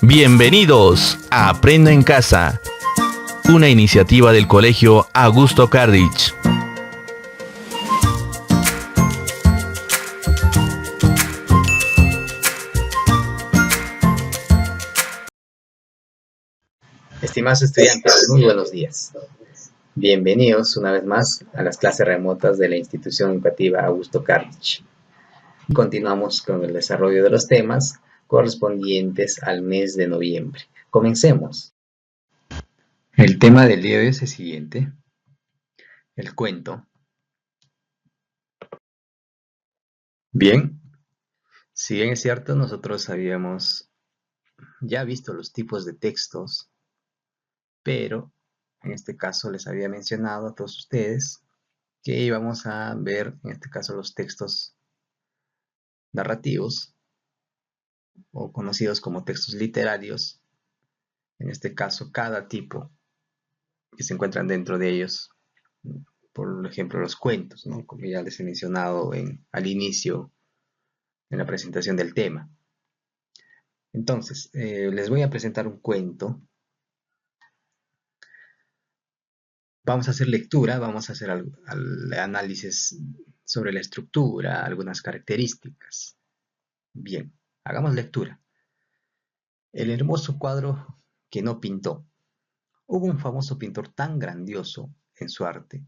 Bienvenidos a Aprendo en Casa, una iniciativa del Colegio Augusto Cardich. Estimados estudiantes, muy buenos días. Bienvenidos una vez más a las clases remotas de la Institución Educativa Augusto Cardich. Continuamos con el desarrollo de los temas correspondientes al mes de noviembre. Comencemos. El tema del día de hoy es el siguiente: el cuento. Bien, si bien es cierto, nosotros habíamos ya visto los tipos de textos, pero en este caso les había mencionado a todos ustedes que íbamos a ver en este caso los textos narrativos o conocidos como textos literarios. En este caso, cada tipo que se encuentran dentro de ellos, por ejemplo los cuentos, ¿no? Como ya les he mencionado al inicio en la presentación del tema. Entonces, les voy a presentar un cuento. Vamos a hacer lectura, vamos a hacer el análisis sobre la estructura, algunas características. Bien, hagamos lectura. El hermoso cuadro que no pintó. Hubo un famoso pintor tan grandioso en su arte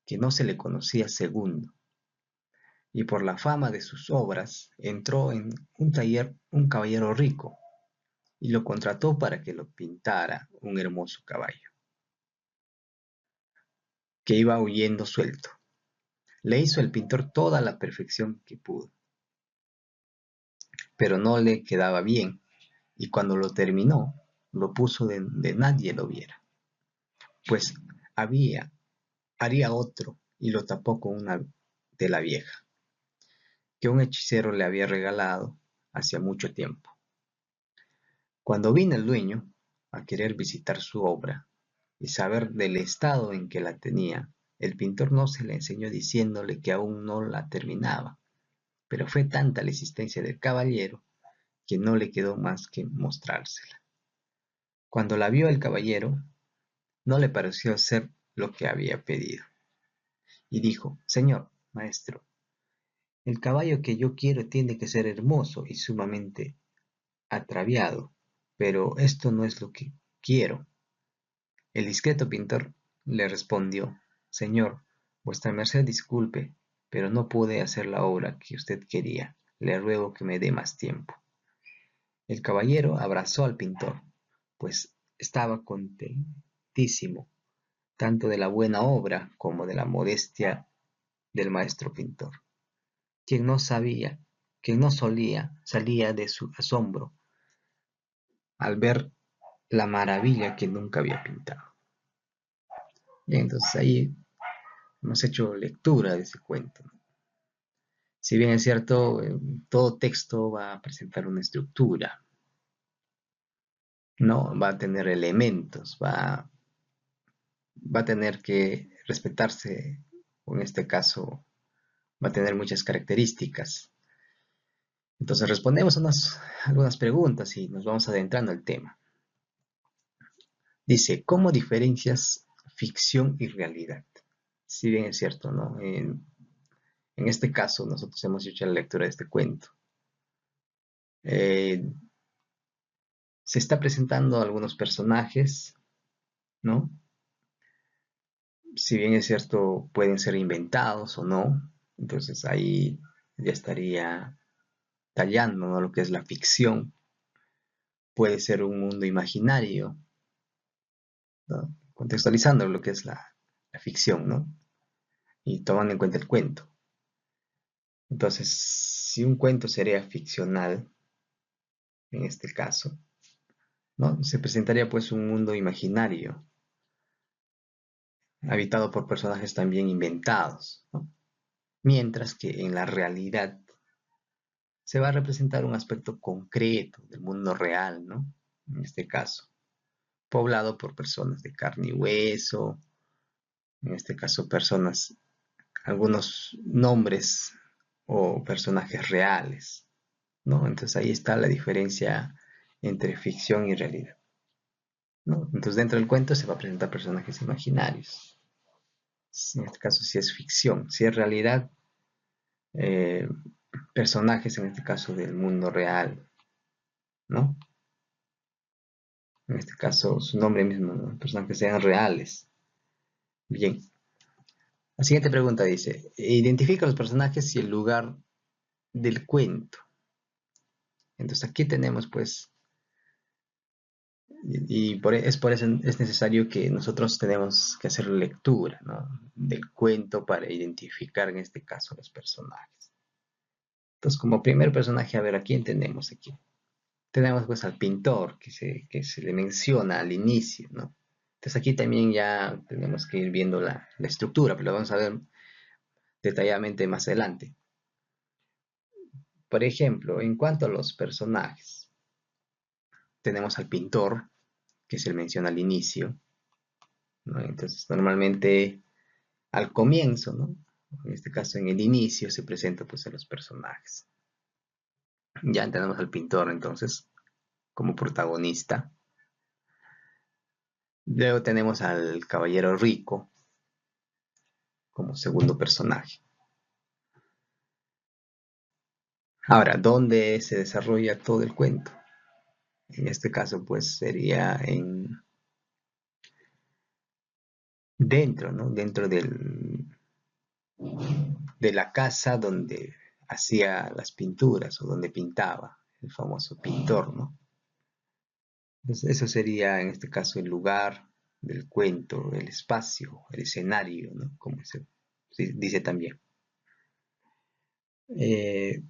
que no se le conocía segundo, y por la fama de sus obras entró en un taller un caballero rico y lo contrató para que lo pintara un hermoso caballo que iba huyendo suelto. Le hizo el pintor toda la perfección que pudo, pero no le quedaba bien, y cuando lo terminó lo puso donde nadie lo viera, pues haría otro, y lo tapó con una tela vieja que un hechicero le había regalado hacía mucho tiempo. Cuando vino el dueño a querer visitar su obra y saber del estado en que la tenía, el pintor no se la enseñó diciéndole que aún no la terminaba, pero fue tanta la insistencia del caballero que no le quedó más que mostrársela. Cuando la vio el caballero, no le pareció ser lo que había pedido, y dijo: «Señor maestro, el caballo que yo quiero tiene que ser hermoso y sumamente atraviado, pero esto no es lo que quiero». El discreto pintor le respondió: «Señor, vuestra merced disculpe, pero no pude hacer la obra que usted quería. Le ruego que me dé más tiempo». El caballero abrazó al pintor, pues estaba contentísimo, tanto de la buena obra como de la modestia del maestro pintor, quien no salía de su asombro al ver la maravilla que nunca había pintado. Bien, entonces ahí hemos hecho lectura de ese cuento. Si bien es cierto, todo texto va a presentar una estructura, ¿no? Va a tener elementos, va a tener que respetarse, o en este caso, va a tener muchas características. Entonces respondemos algunas preguntas y nos vamos adentrando al tema. Dice: ¿cómo diferencias ficción y realidad? Si bien es cierto, ¿no? En este caso, nosotros hemos hecho la lectura de este cuento. Se está presentando algunos personajes, ¿no? Si bien es cierto, pueden ser inventados o no. Entonces ahí ya estaría tallando, ¿no?, lo que es la ficción. Puede ser un mundo imaginario, ¿no?, contextualizando lo que es la ficción, ¿no?, y tomando en cuenta el cuento. Entonces, si un cuento sería ficcional, en este caso, ¿no?, se presentaría pues un mundo imaginario, habitado por personajes también inventados, ¿no? Mientras que en la realidad se va a representar un aspecto concreto del mundo real, ¿no? En este caso, poblado por personas de carne y hueso, en este caso algunos nombres o personajes reales, ¿no? Entonces ahí está la diferencia entre ficción y realidad, ¿no? Entonces dentro del cuento se va a presentar personajes imaginarios. En este caso si es ficción, si es realidad, eh, personajes en este caso del mundo real, ¿no? En este caso su nombre mismo, ¿no? Personajes que sean reales. Bien. La siguiente pregunta dice, identifica los personajes y el lugar del cuento. Entonces aquí tenemos pues, es por eso es necesario que nosotros tenemos que hacer lectura, ¿no? Del cuento para identificar en este caso los personajes. Entonces como primer personaje, a ver, ¿a quién tenemos aquí? Tenemos pues al pintor que se le menciona al inicio, ¿no? Entonces aquí también ya tenemos que ir viendo la estructura, pero lo vamos a ver detalladamente más adelante. Por ejemplo, en cuanto a los personajes, tenemos al pintor, que se le menciona al inicio, ¿no? Entonces, normalmente al comienzo, ¿no? En este caso, en el inicio se presenta pues a los personajes. Ya tenemos al pintor, entonces, como protagonista. Luego tenemos al caballero rico como segundo personaje. Ahora, ¿dónde se desarrolla todo el cuento? En este caso, pues sería dentro, ¿no? Dentro de la casa donde hacía las pinturas o donde pintaba, el famoso pintor, ¿no? Entonces, eso sería en este caso el lugar del cuento, el espacio, el escenario, ¿no? Como se dice también. Eh,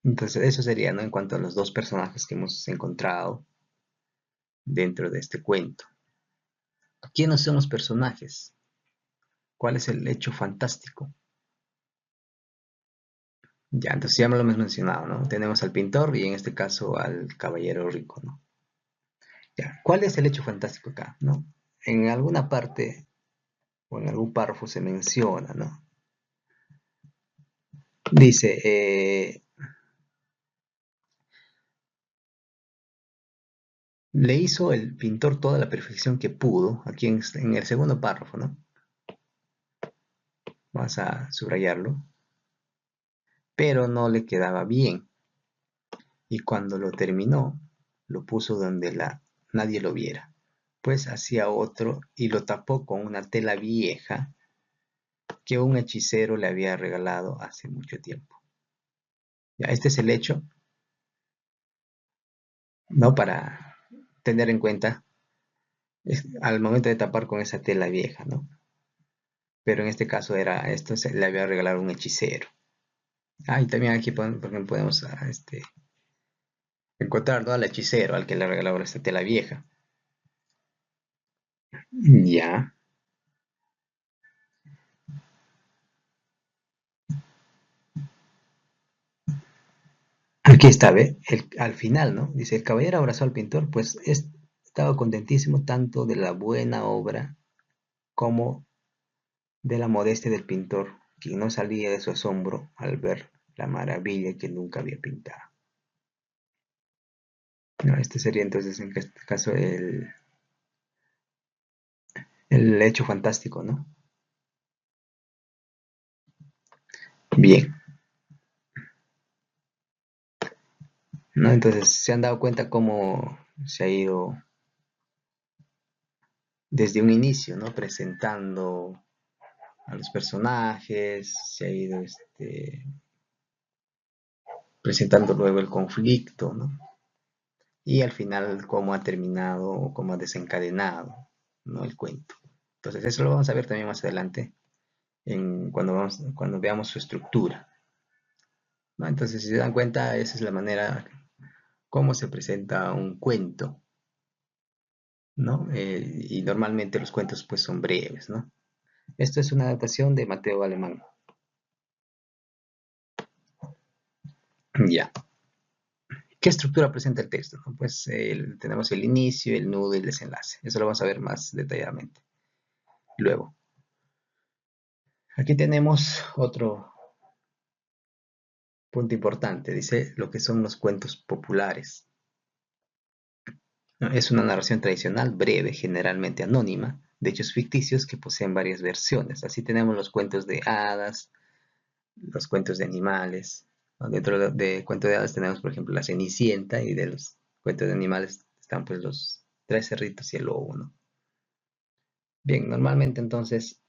entonces, eso sería, ¿no? En cuanto a los dos personajes que hemos encontrado dentro de este cuento. ¿Quiénes son los personajes? ¿Cuál es el hecho fantástico? Ya, entonces ya me lo hemos mencionado, ¿no? Tenemos al pintor y en este caso al caballero rico, ¿no? Ya, ¿cuál es el hecho fantástico acá, no? En alguna parte o en algún párrafo se menciona, ¿no? Dice, le hizo el pintor toda la perfección que pudo, aquí en el segundo párrafo, ¿no? Vamos a subrayarlo, pero no le quedaba bien. Y cuando lo terminó, lo puso donde nadie lo viera, pues hacía otro y lo tapó con una tela vieja que un hechicero le había regalado hace mucho tiempo. Ya, este es el hecho, ¿no? Para tener en cuenta al momento de tapar con esa tela vieja, ¿no? Pero en este caso esto se le había regalado un hechicero. Ah, y también aquí podemos encontrar, ¿no? Al hechicero, al que le regaló esta tela vieja. Ya. Aquí está, ¿ve? Al final, ¿no? Dice, el caballero abrazó al pintor, pues estaba contentísimo tanto de la buena obra como de la modestia del pintor, quien no salía de su asombro al ver la maravilla que nunca había pintado. No, este sería entonces en este caso el hecho fantástico, ¿no? Bien, ¿no? Entonces se han dado cuenta cómo se ha ido desde un inicio, ¿no? Presentando a los personajes, se ha ido presentando luego el conflicto, ¿no? Y al final cómo ha terminado o cómo ha desencadenado, ¿no? El cuento. Entonces eso lo vamos a ver también más adelante cuando veamos su estructura, ¿no? Entonces si se dan cuenta, esa es la manera como se presenta un cuento, ¿no? Y normalmente los cuentos pues son breves, ¿no? Esto es una adaptación de Mateo Alemán. Ya. ¿Qué estructura presenta el texto? ¿No? Pues tenemos el inicio, el nudo y el desenlace. Eso lo vamos a ver más detalladamente luego. Aquí tenemos otro punto importante. Dice lo que son los cuentos populares. Es una narración tradicional, breve, generalmente anónima, de hechos ficticios que poseen varias versiones. Así tenemos los cuentos de hadas, los cuentos de animales, ¿no? Dentro de cuentos de hadas tenemos, por ejemplo, la Cenicienta, y de los cuentos de animales están pues los tres cerritos y el lobo, ¿no? Bien, normalmente entonces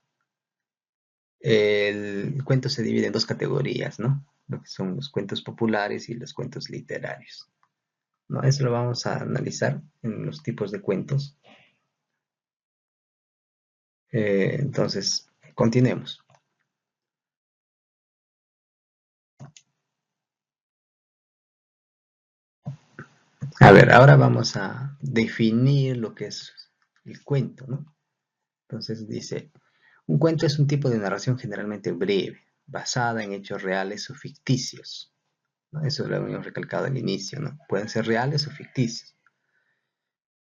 el cuento se divide en dos categorías, ¿no? Lo que son los cuentos populares y los cuentos literarios, ¿no? Eso lo vamos a analizar en los tipos de cuentos. Entonces, continuemos. A ver, ahora vamos a definir lo que es el cuento, ¿no? Entonces dice, un cuento es un tipo de narración generalmente breve, basada en hechos reales o ficticios, ¿no? Eso lo hemos recalcado al inicio, ¿no? Pueden ser reales o ficticios,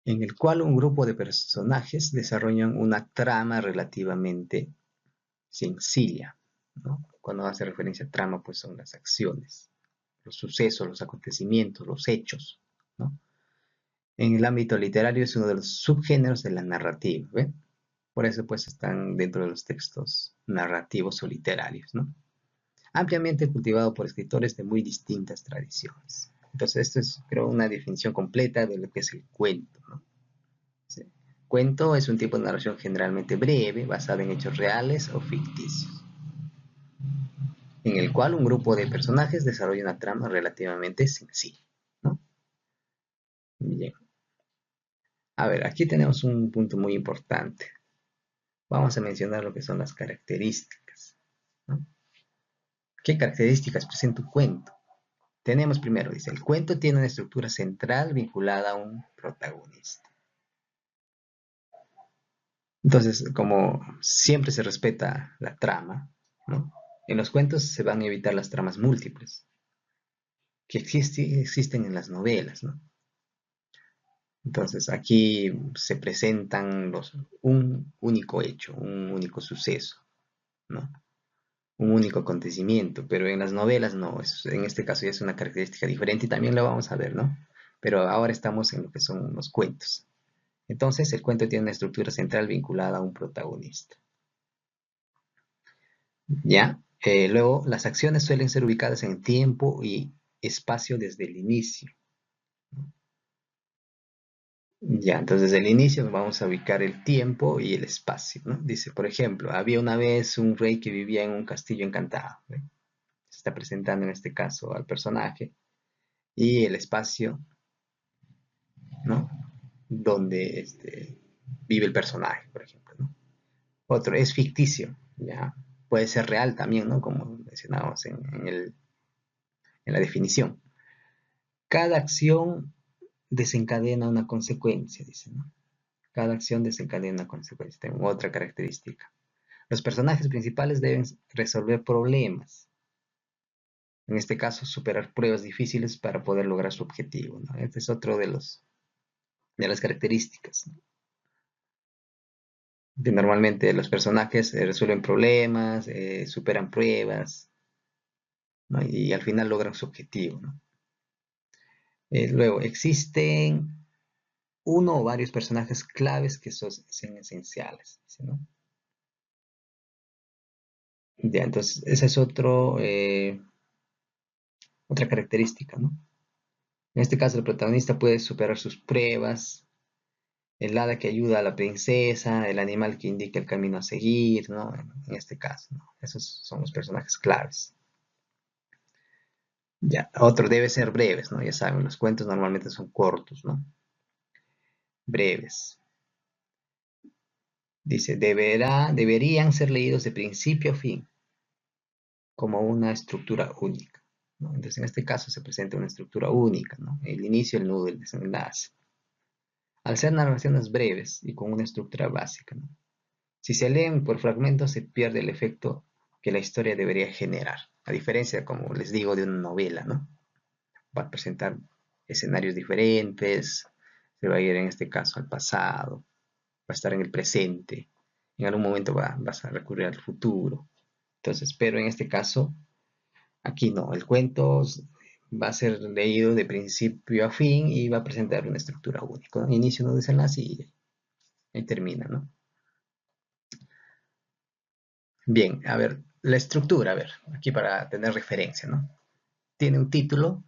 en el cual un grupo de personajes desarrollan una trama relativamente sencilla, ¿no? Cuando hace referencia a trama, pues son las acciones, los sucesos, los acontecimientos, los hechos, ¿no? En el ámbito literario es uno de los subgéneros de la narrativa, ¿ve? Por eso pues están dentro de los textos narrativos o literarios, ¿no? Ampliamente cultivado por escritores de muy distintas tradiciones. Entonces esto es, creo, una definición completa de lo que es el cuento, ¿no? Sí. Cuento es un tipo de narración generalmente breve, basada en hechos reales o ficticios, en el cual un grupo de personajes desarrolla una trama relativamente sencilla, ¿no? Bien. A ver, aquí tenemos un punto muy importante. Vamos a mencionar lo que son las características, ¿no? ¿Qué características presenta un cuento? Tenemos primero, dice, el cuento tiene una estructura central vinculada a un protagonista. Entonces, como siempre se respeta la trama, ¿no? En los cuentos se van a evitar las tramas múltiples que existen en las novelas, ¿no? Entonces, aquí se presentan un único hecho, un único suceso, ¿no? Un único acontecimiento, pero en las novelas no, en este caso ya es una característica diferente y también lo vamos a ver, ¿no? Pero ahora estamos en lo que son los cuentos. Entonces, el cuento tiene una estructura central vinculada a un protagonista. ¿Ya? Luego, las acciones suelen ser ubicadas en tiempo y espacio desde el inicio. Ya, entonces desde el inicio vamos a ubicar el tiempo y el espacio, ¿no? Dice, por ejemplo, había una vez un rey que vivía en un castillo encantado, ¿ve? Se está presentando en este caso al personaje y el espacio, ¿no? Donde vive el personaje, por ejemplo, ¿no? Otro es ficticio, ¿ya? Puede ser real también, ¿no? Como mencionábamos en la definición. Cada acción desencadena una consecuencia, dice, ¿no? Cada acción desencadena una consecuencia. Tengo otra característica. Los personajes principales deben resolver problemas. En este caso, superar pruebas difíciles para poder lograr su objetivo, ¿no? Este es otro de las características, ¿no? Que normalmente los personajes resuelven problemas, superan pruebas, ¿no? Y al final logran su objetivo, ¿no? Luego, existen uno o varios personajes claves que son esenciales, ¿no? Ya, entonces, esa es otra característica, ¿no? En este caso, el protagonista puede superar sus pruebas, el hada que ayuda a la princesa, el animal que indica el camino a seguir, ¿no? En este caso, ¿no? Esos son los personajes claves. Ya, otro debe ser breves, ¿no? Ya saben, los cuentos normalmente son cortos, ¿no? Breves. Dice, deberían ser leídos de principio a fin, como una estructura única, ¿no? Entonces, en este caso se presenta una estructura única, ¿no? El inicio, el nudo, el desenlace. Al ser narraciones breves y con una estructura básica, ¿no? Si se leen por fragmentos se pierde el efecto que la historia debería generar, a diferencia, como les digo, de una novela, ¿no? Va a presentar escenarios diferentes, se va a ir en este caso al pasado, va a estar en el presente, en algún momento vas a recurrir al futuro. Entonces, pero en este caso, aquí no, el cuento va a ser leído de principio a fin y va a presentar una estructura única, ¿no? Inicio, nudo, desenlace y ahí termina, ¿no? Bien, a ver, la estructura, a ver, aquí para tener referencia, ¿no? Tiene un título,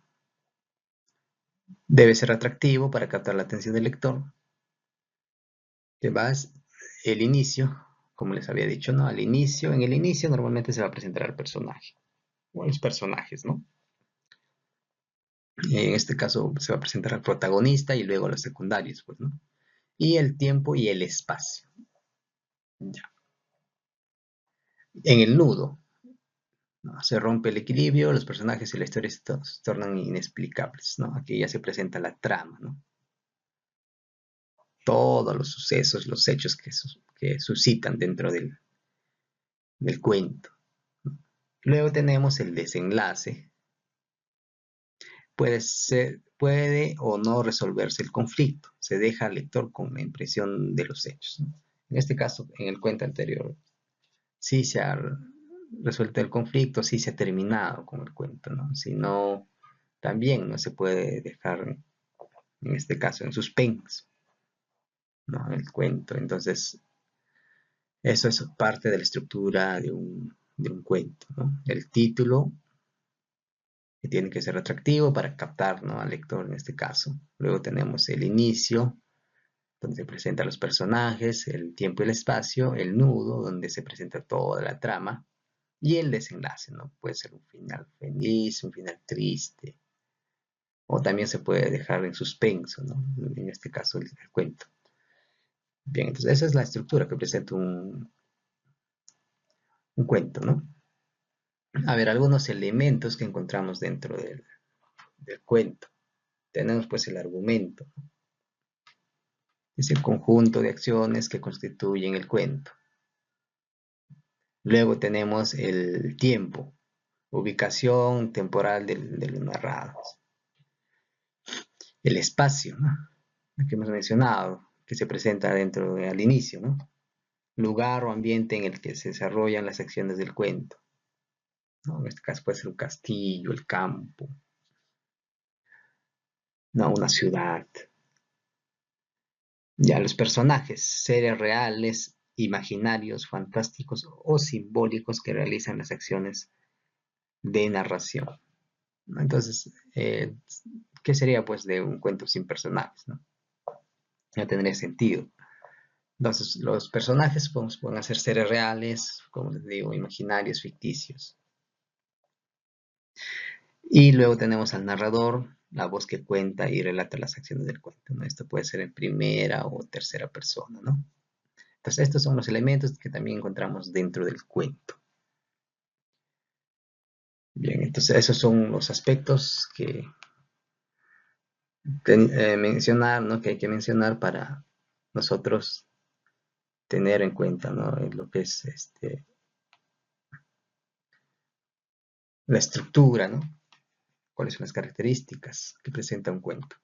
debe ser atractivo para captar la atención del lector. Que va el inicio, como les había dicho, ¿no? Al inicio, en el inicio normalmente se va a presentar al personaje, o los personajes, ¿no? En este caso se va a presentar al protagonista y luego a los secundarios, pues, ¿no? Y el tiempo y el espacio. Ya. En el nudo, ¿no? Se rompe el equilibrio, los personajes y la historia se tornan inexplicables, ¿no? Aquí ya se presenta la trama, ¿no? Todos los sucesos, los hechos que suscitan dentro del cuento. Luego tenemos el desenlace. Puede o no resolverse el conflicto. Se deja al lector con la impresión de los hechos, ¿no? En este caso, en el cuento anterior, sí se ha resuelto el conflicto, sí se ha terminado con el cuento, ¿no? Si no, también no se puede dejar, en este caso, en suspenso, ¿no? El cuento. Entonces, eso es parte de la estructura de un cuento, ¿no? El título, que tiene que ser atractivo para captar, ¿no?, al lector en este caso. Luego tenemos el inicio, donde se presentan los personajes, el tiempo y el espacio, el nudo, donde se presenta toda la trama, y el desenlace, ¿no? Puede ser un final feliz, un final triste, o también se puede dejar en suspenso, ¿no? En este caso, el cuento. Bien, entonces esa es la estructura que presenta un cuento, ¿no? A ver, algunos elementos que encontramos dentro del cuento. Tenemos pues el argumento. Es el conjunto de acciones que constituyen el cuento. Luego tenemos el tiempo, ubicación temporal de los narrados. El espacio, ¿no?, que hemos mencionado, que se presenta al inicio, ¿no? Lugar o ambiente en el que se desarrollan las acciones del cuento, ¿no? En este caso puede ser un castillo, el campo, ¿no?, una ciudad. Ya los personajes, seres reales, imaginarios, fantásticos o simbólicos que realizan las acciones de narración. Entonces, ¿qué sería pues de un cuento sin personajes, ¿no? No tendría sentido. Entonces, los personajes pueden ser seres reales, como les digo, imaginarios, ficticios. Y luego tenemos al narrador, la voz que cuenta y relata las acciones del cuento, ¿no? Esto puede ser en primera o tercera persona, ¿no? Entonces, estos son los elementos que también encontramos dentro del cuento. Bien, entonces esos son los aspectos que mencionar, ¿no?, que hay que mencionar para nosotros tener en cuenta, ¿no?, lo que es la estructura, ¿no? Cuáles son las características que presenta un cuento.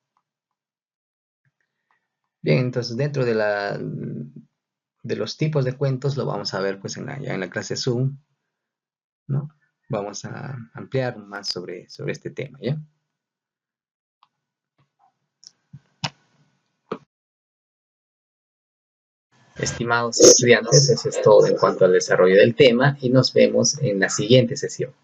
Bien, entonces dentro de los tipos de cuentos lo vamos a ver pues ya en la clase Zoom, ¿no? Vamos a ampliar más sobre este tema, ¿ya? Estimados estudiantes, eso es todo en cuanto al desarrollo del tema y nos vemos en la siguiente sesión.